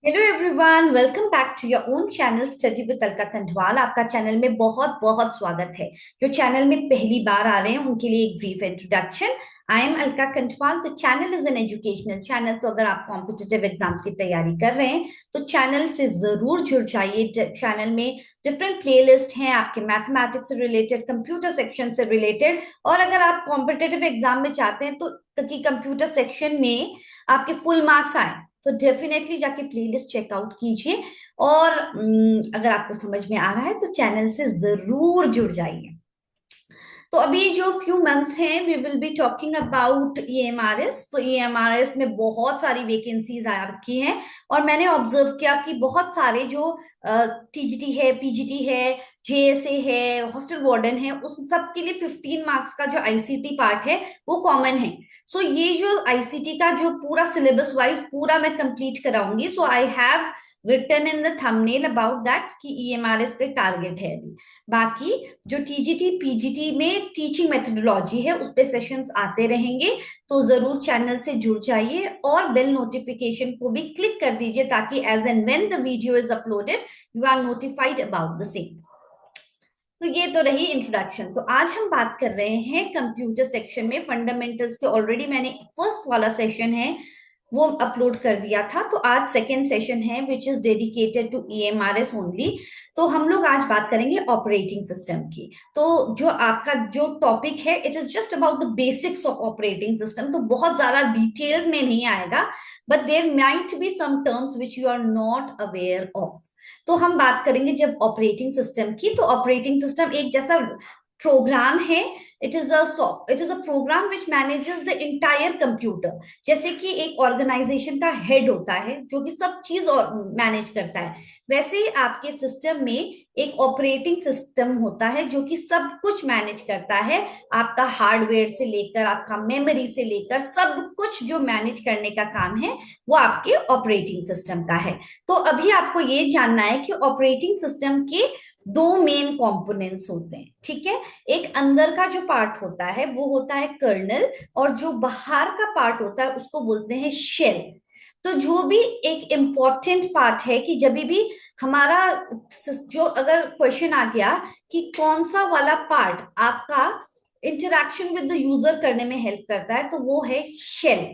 Hello everyone, welcome back to your own channel study with Alka Khandwal. आपका channel में बहुत बहुत स्वागत है। जो चैनल में पहली बार आ रहे हैं उनके लिए एक brief introduction. I am Alka Khandwal. The channel is an educational channel. तो अगर आप कॉम्पिटिटिव एग्जाम्स की तैयारी कर रहे हैं तो चैनल से जरूर जुड़ जाइए। चैनल में डिफरेंट प्लेलिस्ट हैं आपके मैथमेटिक्स से रिलेटेड, कंप्यूटर सेक्शन से रिलेटेड। और अगर आप कॉम्पिटिटिव एग्जाम में चाहते हैं तो कि कंप्यूटर सेक्शन में आपके फुल मार्क्स आए तो डेफिनेटली जाके प्लेलिस्ट चेकआउट कीजिए। और अगर आपको समझ में आ रहा है तो चैनल से जरूर जुड़ जाइए। तो अभी जो फ्यू मंथ्स हैं we will be talking about EMRS. तो ईएमआरएस में बहुत सारी वैकेंसीज आ रखी हैं और मैंने ऑब्जर्व किया कि बहुत सारे जो टीजीटी है, पीजीटी है, जेएसए है, हॉस्टल वार्डन है, उस सब के लिए 15 मार्क्स का जो आईसीटी पार्ट है वो कॉमन है। सो ये जो आईसीटी का जो पूरा सिलेबस वाइज पूरा मैं कंप्लीट कराऊंगी। So I have written in the thumbnail about that कि ईएमआरएस का टारगेट है अभी। बाकी जो टीजीटी पीजीटी में टीचिंग मेथोडोलॉजी है उस पे सेशंस आते रहेंगे। तो जरूर चैनल से जुड़ जाइए और बेल नोटिफिकेशन को भी क्लिक कर दीजिए ताकि as and when the video is uploaded you are notified about the same. तो ये तो रही इंट्रोडक्शन। तो आज हम बात कर रहे हैं कंप्यूटर सेक्शन में फंडामेंटल्स के। ऑलरेडी मैंने फर्स्ट वाला सेशन है वो अपलोड कर दिया था। तो आज सेकेंड सेशन है which is dedicated to EMRS only. तो हम लोग आज बात करेंगे ऑपरेटिंग सिस्टम की। तो जो आपका जो टॉपिक है it is just about the basics of operating system. तो बहुत ज्यादा डिटेल में नहीं आएगा but there might be some terms which you are not aware of. तो हम बात करेंगे जब ऑपरेटिंग सिस्टम की। तो ऑपरेटिंग सिस्टम एक जैसा प्रोग्राम है। It is a program which manages the entire computer. जैसे कि एक ऑर्गेनाइजेशन का हेड होता है जो कि सब चीज और मैनेज करता है, वैसे ही आपके सिस्टम में एक ऑपरेटिंग सिस्टम होता है जो कि सब कुछ मैनेज करता है। आपका हार्डवेयर से लेकर आपका मेमोरी से लेकर सब कुछ जो मैनेज करने का काम है वो आपके ऑपरेटिंग सिस्टम का है। तो अभी आपको ये जानना है कि ऑपरेटिंग सिस्टम के दो मेन कंपोनेंट्स होते हैं, ठीक है। एक अंदर का जो पार्ट होता है वो होता है कर्नल, और जो बाहर का पार्ट होता है उसको बोलते हैं शेल। तो जो भी एक इंपॉर्टेंट पार्ट है कि जब भी हमारा जो अगर क्वेश्चन आ गया कि कौन सा वाला पार्ट आपका इंटरैक्शन विद द यूजर करने में हेल्प करता है तो वो है शेल।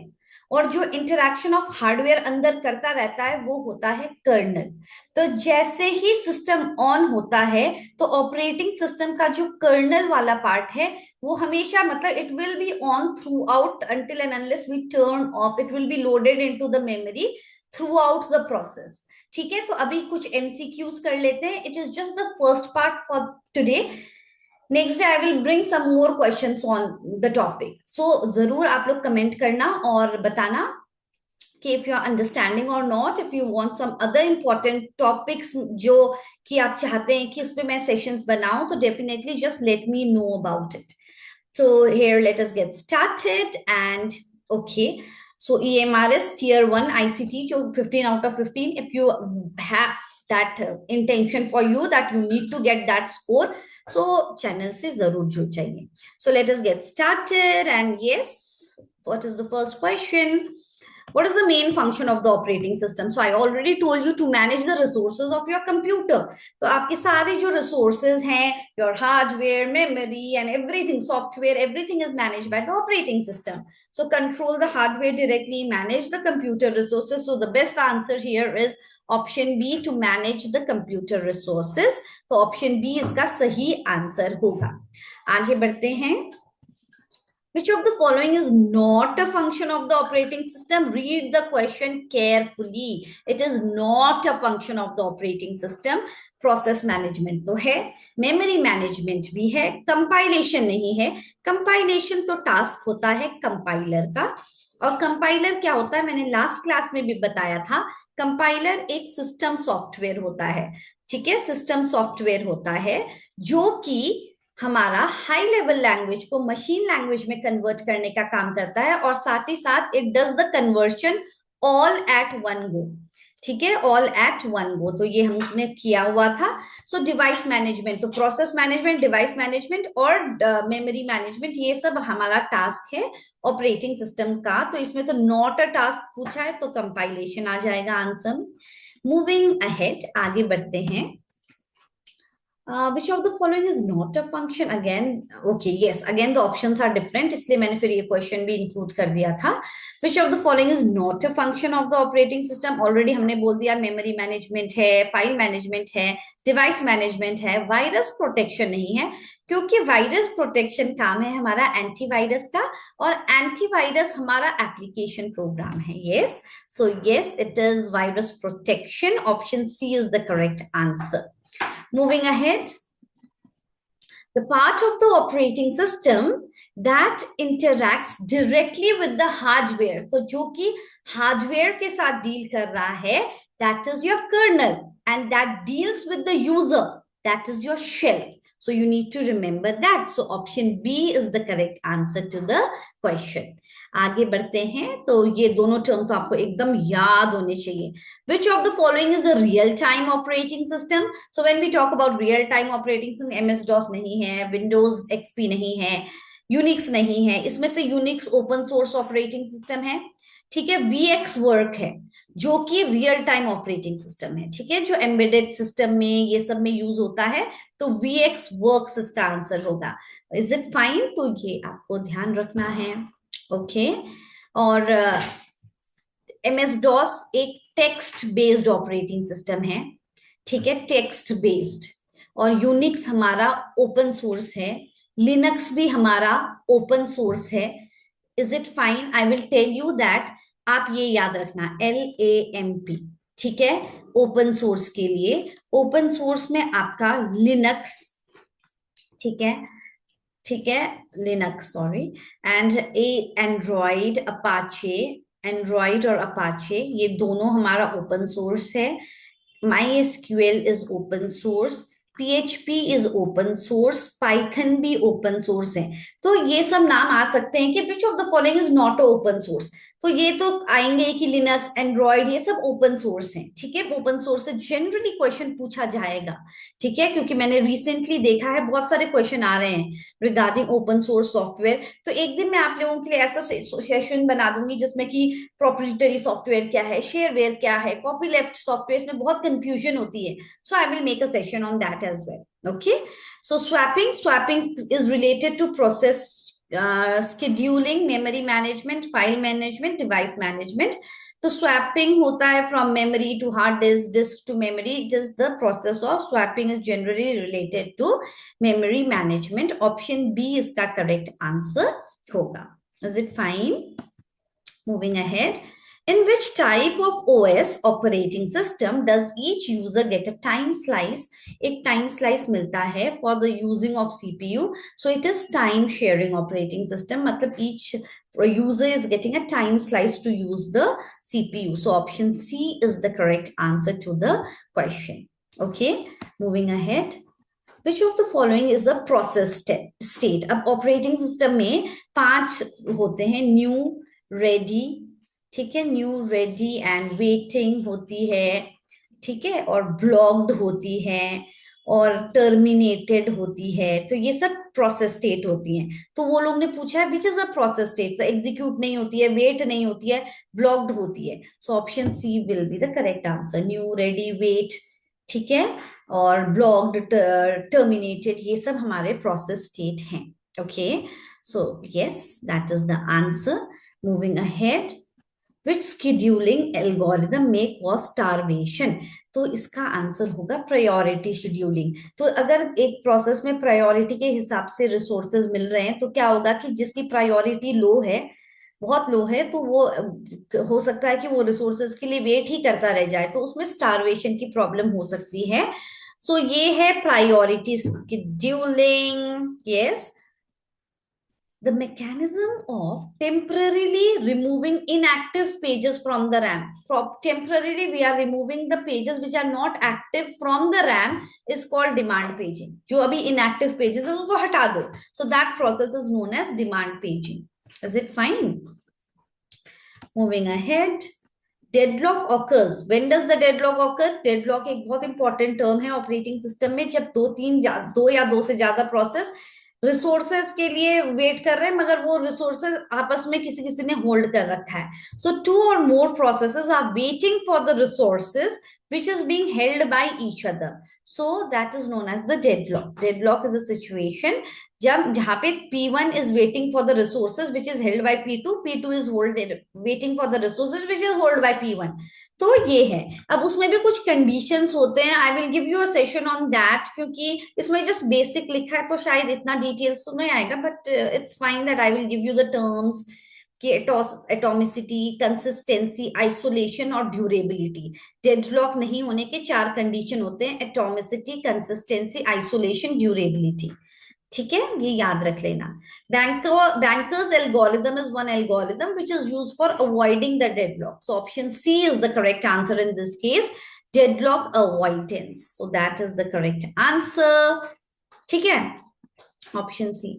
और जो इंटरैक्शन ऑफ हार्डवेयर अंदर करता रहता है वो होता है कर्नल। तो जैसे ही सिस्टम ऑन होता है तो ऑपरेटिंग सिस्टम का जो कर्नल वाला पार्ट है वो हमेशा मतलब it will be on throughout until end unless we turn off. It will be loaded into the memory throughout the process. ठीक है, तो अभी कुछ एमसीक्यूज कर लेते हैं। It is just the first part for today. Next day I will bring some more questions on the topic. So जरूर आप लोग कमेंट करना और बताना कि if you are understanding or not, if you want some other important topics जो कि आप चाहते हैं कि उस पे मैं सेशंस बनाऊं तो definitely just let me know about it. So here let us get started and okay. So EMRS tier 1 ICT जो 15 out of 15, if you have that intention for you that you need to get that score, so channel से जरूर जुड़ जाइए. So let us get started and yes, what is the first question? What is the main function of the operating system? So I already told you to manage the resources of your computer. तो आपके सारे जो resources हैं, your hardware, memory and everything, software, everything is managed by the operating system. So control the hardware directly, manage the computer resources. So the best answer here is option B, to manage the computer resources. तो option B इसका सही answer होगा। आगे बढ़ते हैं। Which of the following is not a function of the operating system? Read the question carefully. It is not a function of the operating system. Process management तो है, memory management भी है, कंपाइलेशन नहीं है। कंपाइलेशन तो task होता है compiler का। और कंपाइलर क्या होता है मैंने लास्ट क्लास में भी बताया था। कंपाइलर एक सिस्टम सॉफ्टवेयर होता है, ठीक है, सिस्टम सॉफ्टवेयर होता है जो कि हमारा हाई लेवल लैंग्वेज को मशीन लैंग्वेज में कन्वर्ट करने का काम करता है और साथ ही साथ it does the conversion all at one go. ठीक है, ऑल एट वन गो, तो ये हमने किया हुआ था। सो डिवाइस मैनेजमेंट, तो प्रोसेस मैनेजमेंट, डिवाइस मैनेजमेंट और मेमोरी मैनेजमेंट, ये सब हमारा टास्क है ऑपरेटिंग सिस्टम का। तो इसमें तो नॉट अ टास्क पूछा है, तो कंपाइलेशन आ जाएगा आंसर। मूविंग अहेड, आगे बढ़ते हैं। Which of the following is not a function? Again, okay, yes, again the options are different, इसलिए मैंने फिर ये क्वेश्चन भी इंक्लूड कर दिया था। Which of the following is not a function of the operating system? Already हमने बोल दिया, मेमोरी मैनेजमेंट है, फाइल मैनेजमेंट है, डिवाइस मैनेजमेंट है, वायरस प्रोटेक्शन नहीं है, क्योंकि वायरस प्रोटेक्शन काम है हमारा एंटीवायरस का, और एंटीवायरस हमारा एप्लीकेशन प्रोग्राम है। Yes, so yes, it is virus protection. Option C is the correct answer. Moving ahead, the part of the operating system that interacts directly with the hardware, तो जो कि hardware के साथ deal कर रहा है, that is your kernel, and that deals with the user, that is your shell. So you need to remember that. So option B is the correct answer to the question. आगे बढ़ते हैं, तो ये दोनों term तो आपको एकदम याद होने चाहिए। Which of the following is a real-time operating system? So when we talk about real-time operating system, MS-DOS नहीं है, Windows XP नहीं है, Unix नहीं है, इसमें से Unix open source operating system है, ठीक है। VX वर्क है जो कि रियल टाइम ऑपरेटिंग सिस्टम है, ठीक है, जो एम्बेडेड सिस्टम में ये सब में यूज होता है, तो VX वर्क्स इसका आंसर होगा। Is it fine? तो ये आपको ध्यान रखना है, ओके। और MS DOS एक टेक्स्ट बेस्ड ऑपरेटिंग सिस्टम है, ठीक है, टेक्स्ट बेस्ड। और यूनिक्स हमारा ओपन सोर्स है, लिनक्स भी हमारा ओपन सोर्स है। Is it fine? I will tell you that, आप ये याद रखना, LAMP, ठीक है, ओपन सोर्स के लिए। ओपन सोर्स में आपका लिनक्स, ठीक है, ठीक है, Linux, sorry, and Android, Apache, Android और अपाचे ये दोनों हमारा ओपन सोर्स है। MySQL is open source, PHP is open source, Python भी ओपन सोर्स है। तो ये सब नाम आ सकते हैं कि which of the following is not open source, तो ये तो आएंगे कि लिनक्स, एंड्रॉइड, ये सब ओपन सोर्स हैं, ठीक है। ओपन सोर्स से जनरली क्वेश्चन पूछा जाएगा, ठीक है, क्योंकि मैंने रिसेंटली देखा है बहुत सारे क्वेश्चन आ रहे हैं रिगार्डिंग ओपन सोर्स सॉफ्टवेयर। तो एक दिन मैं आप लोगों के लिए ऐसा सेशन बना दूंगी जिसमें कि प्रोप्राइटरी सॉफ्टवेयर क्या है, शेयरवेयर क्या है, कॉपी लेफ्ट सॉफ्टवेयर में बहुत कंफ्यूजन होती है। So I will make a session on that as well, okay. So swapping is related to process scheduling, memory management, file management, device management. तो swapping होता है from memory to hard disk, disk to memory. It is the process of swapping, is generally related to memory management. Option B इसका correct answer होगा। Is it fine? Moving ahead, in which type of OS operating system does each user get a time slice? एक time slice मिलता है for the using of CPU. So it is time sharing operating system. मतलब each user is getting a time slice to use the CPU. So option C is the correct answer to the question. Okay, moving ahead. Which of the following is a process state? अब operating system में 5 होते हैं, new, ready, ठीक है, new, ready and waiting होती है, ठीक है, और ब्लॉक्ड होती है, और टर्मिनेटेड होती है। तो ये सब प्रोसेस स्टेट होती हैं। तो वो लोग ने पूछा है which is a process state, तो एग्जीक्यूट नहीं होती है, वेट नहीं होती है, ब्लॉक्ड होती है। So option C will be the correct answer, new, ready, wait, ठीक है, और ब्लॉक्ड, टर्मिनेटेड, ये सब हमारे प्रोसेस स्टेट हैं। Okay, so yes, that is the answer. Moving ahead, which scheduling algorithm may cause starvation? तो इसका आंसर होगा प्रायोरिटी शेड्यूलिंग। तो अगर एक प्रोसेस में प्रायोरिटी के हिसाब से रिसोर्सेज मिल रहे हैं, तो क्या होगा कि जिसकी प्रायोरिटी लो है, बहुत लो है, तो वो हो सकता है कि वो रिसोर्सेज के लिए वेट ही करता रह जाए, तो उसमें स्टारवेशन की प्रॉब्लम हो सकती है। सो ये है priority scheduling. Yes, the mechanism of temporarily removing inactive pages from the RAM. Temporarily we are removing the pages which are not active from the RAM is called demand paging. जो अभी inactive pages है उनको हटा दो. So that process is known as demand paging. Is it fine? Moving ahead. Deadlock occurs, when does the deadlock occur? Deadlock एक बहुत important term है operating system में, जब दो या दो से ज्यादा प्रोसेस रिसोर्सेज के लिए वेट कर रहे हैं, मगर वो रिसोर्सेज आपस में किसी किसी ने होल्ड कर रखा है। So two or more processes are waiting for the resources which is being held by each other. So that is known as the deadlock. Deadlock is a situation जब जहां पे P1 is waiting for the resources which is held by P2, P2 is waiting for the resources which is held by P1. तो ये है। अब उसमें भी कुछ कंडीशंस होते हैं, I will give you a session on that, क्योंकि इसमें जस्ट बेसिक लिखा है तो शायद इतना डिटेल्स तो नहीं आएगा, but it's fine that I will give you the terms कि एटॉमिसिटी, कंसिस्टेंसी, आइसोलेशन और ड्यूरेबिलिटी। डेडलॉक नहीं होने के चार कंडीशन होते हैं, एटॉमिसिटी, कंसिस्टेंसी, आइसोलेशन, ड्यूरेबिलिटी। ठीक है, ये याद रख लेना। Banker's algorithm is one algorithm which is used for avoiding the deadlock. So option C is the correct answer in this case, deadlock avoidance. So that is the correct answer. ठीक है, option C.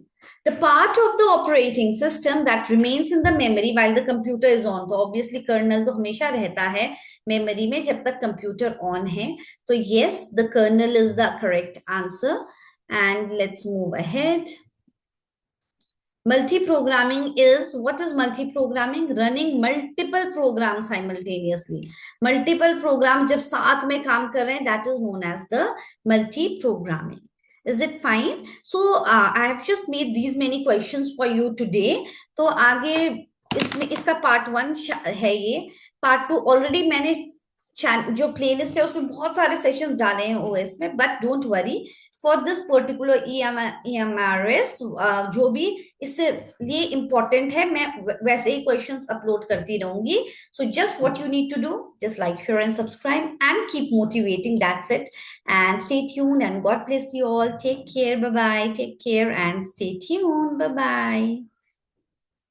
The part of the operating system that remains in the memory while the computer is on. तो obviously kernel तो हमेशा रहता है memory में जब तक computer on है। तो yes, the kernel is the correct answer. And let's move ahead. Multi-programming is, what is multi-programming? Running multiple programs simultaneously. Multiple programs जब साथ में काम कर रहे हैं, that is known as the multi-programming. Is it fine? So I have just made these many questions for you today. तो आगे इसमें इसका पार्ट 1 है, ये पार्ट 2 ऑलरेडी मैंने जो प्लेलिस्ट है उसमें बहुत सारे सेशंस डाले हैं ओएस में, but don't worry, for this particular EMRS जो भी इससे लिए इंपॉर्टेंट है, मैं वैसे ही क्वेश्चंस अपलोड करती रहूंगी। So just what you need to do, just like, share and subscribe and keep motivating, that's it, and stay tuned and God bless you all. Take care, bye bye, take care and stay tuned, bye bye.